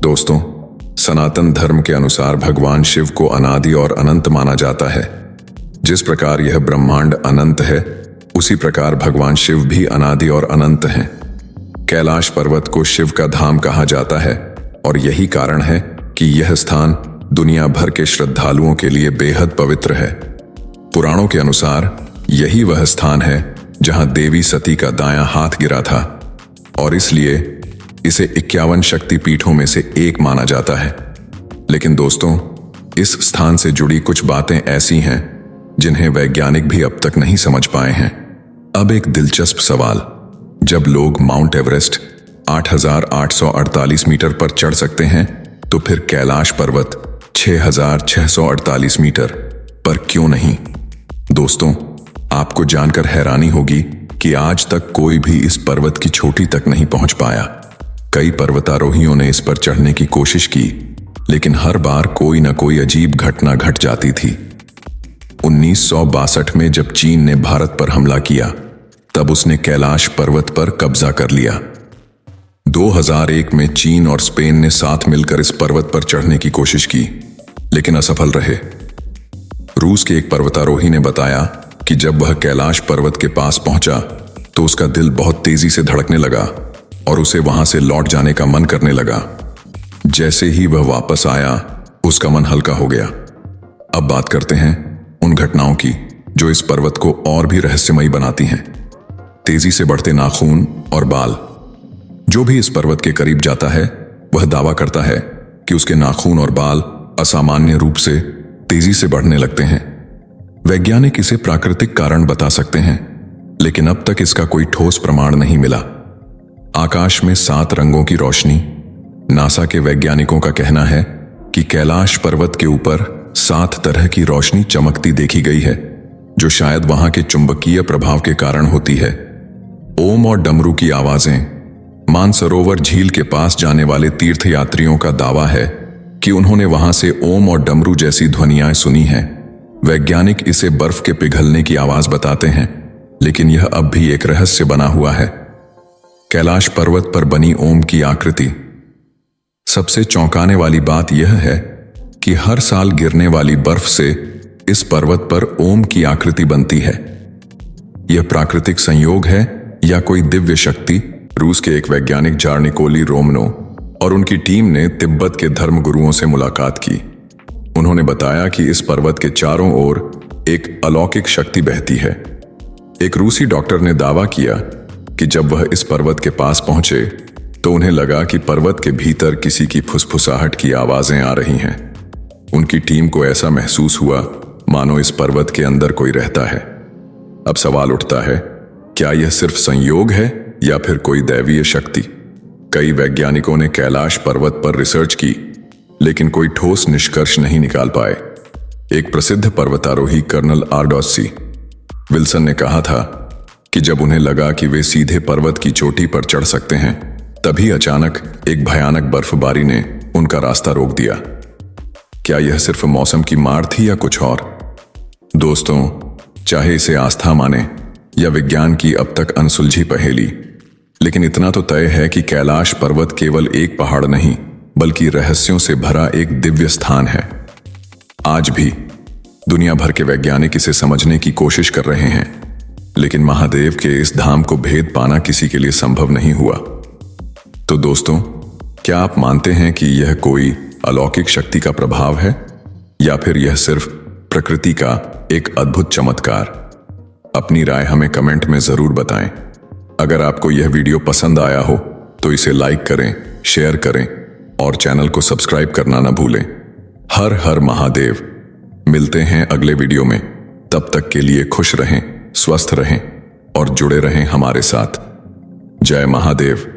दोस्तों, सनातन धर्म के अनुसार भगवान शिव को अनादि और अनंत माना जाता है। जिस प्रकार यह ब्रह्मांड अनंत है, उसी प्रकार भगवान शिव भी अनादि और अनंत हैं। कैलाश पर्वत को शिव का धाम कहा जाता है और यही कारण है कि यह स्थान दुनिया भर के श्रद्धालुओं के लिए बेहद पवित्र है। पुराणों के अनुसार यही वह स्थान है जहां देवी सती का दायां हाथ गिरा था और इसलिए इसे 51 शक्ति पीठों में से एक माना जाता है। लेकिन दोस्तों, इस स्थान से जुड़ी कुछ बातें ऐसी हैं जिन्हें वैज्ञानिक भी अब तक नहीं समझ पाए हैं। अब एक दिलचस्प सवाल, जब लोग माउंट एवरेस्ट 8,848 मीटर पर चढ़ सकते हैं, तो फिर कैलाश पर्वत 6,648 मीटर पर क्यों नहीं? दोस्तों, आपको जानकर हैरानी होगी कि आज तक कोई भी इस पर्वत की चोटी तक नहीं पहुंच पाया। कई पर्वतारोहियों ने इस पर चढ़ने की कोशिश की, लेकिन हर बार कोई न कोई अजीब घटना घट जाती थी। 1962 में जब चीन ने भारत पर हमला किया, तब उसने कैलाश पर्वत पर कब्जा कर लिया। 2001 में चीन और स्पेन ने साथ मिलकर इस पर्वत पर चढ़ने की कोशिश की, लेकिन असफल रहे। रूस के एक पर्वतारोही ने बताया कि जब वह कैलाश पर्वत के पास पहुंचा तो उसका दिल बहुत तेजी से धड़कने लगा और उसे वहां से लौट जाने का मन करने लगा। जैसे ही वह वापस आया, उसका मन हल्का हो गया। अब बात करते हैं उन घटनाओं की जो इस पर्वत को और भी रहस्यमयी बनाती हैं। तेजी से बढ़ते नाखून और बाल। जो भी इस पर्वत के करीब जाता है, वह दावा करता है कि उसके नाखून और बाल असामान्य रूप से तेजी से बढ़ने लगते हैं। वैज्ञानिक इसे प्राकृतिक कारण बता सकते हैं, लेकिन अब तक इसका कोई ठोस प्रमाण नहीं मिला। आकाश में 7 रंगों की रोशनी। नासा के वैज्ञानिकों का कहना है कि कैलाश पर्वत के ऊपर 7 तरह की रोशनी चमकती देखी गई है, जो शायद वहां के चुंबकीय प्रभाव के कारण होती है। ओम और डमरू की आवाजें। मानसरोवर झील के पास जाने वाले तीर्थयात्रियों का दावा है कि उन्होंने वहां से ओम और डमरू जैसी ध्वनियां सुनी हैं। वैज्ञानिक इसे बर्फ के पिघलने की आवाज बताते हैं, लेकिन यह अब भी एक रहस्य बना हुआ है। कैलाश पर्वत पर बनी ओम की आकृति। सबसे चौंकाने वाली बात यह है कि हर साल गिरने वाली बर्फ से इस पर्वत पर ओम की आकृति बनती है। यह प्राकृतिक संयोग है या कोई दिव्य शक्ति? रूस के एक वैज्ञानिक जार निकोली रोमनो और उनकी टीम ने तिब्बत के धर्मगुरुओं से मुलाकात की। उन्होंने बताया कि इस पर्वत के चारों ओर एक अलौकिक शक्ति बहती है। एक रूसी डॉक्टर ने दावा किया कि जब वह इस पर्वत के पास पहुंचे तो उन्हें लगा कि पर्वत के भीतर किसी की फुसफुसाहट की आवाजें आ रही हैं। उनकी टीम को ऐसा महसूस हुआ मानो इस पर्वत के अंदर कोई रहता है। अब सवाल उठता है, क्या यह सिर्फ संयोग है या फिर कोई दैवीय शक्ति? कई वैज्ञानिकों ने कैलाश पर्वत पर रिसर्च की, लेकिन कोई ठोस निष्कर्ष नहीं निकाल पाए। एक प्रसिद्ध पर्वतारोही कर्नल आर्डोसी विल्सन ने कहा था कि जब उन्हें लगा कि वे सीधे पर्वत की चोटी पर चढ़ सकते हैं, तभी अचानक एक भयानक बर्फबारी ने उनका रास्ता रोक दिया। क्या यह सिर्फ मौसम की मार थी या कुछ और? दोस्तों, चाहे इसे आस्था माने या विज्ञान की अब तक अनसुलझी पहेली, लेकिन इतना तो तय है कि कैलाश पर्वत केवल एक पहाड़ नहीं, बल्कि रहस्यों से भरा एक दिव्य स्थान है। आज भी दुनिया भर के वैज्ञानिक इसे समझने की कोशिश कर रहे हैं, लेकिन महादेव के इस धाम को भेद पाना किसी के लिए संभव नहीं हुआ। तो दोस्तों, क्या आप मानते हैं कि यह कोई अलौकिक शक्ति का प्रभाव है या फिर यह सिर्फ प्रकृति का एक अद्भुत चमत्कार? अपनी राय हमें कमेंट में जरूर बताएं। अगर आपको यह वीडियो पसंद आया हो तो इसे लाइक करें, शेयर करें और चैनल को सब्सक्राइब करना न भूलें। हर हर महादेव। मिलते हैं अगले वीडियो में। तब तक के लिए खुश रहें, स्वस्थ रहें और जुड़े रहें हमारे साथ। जय महादेव।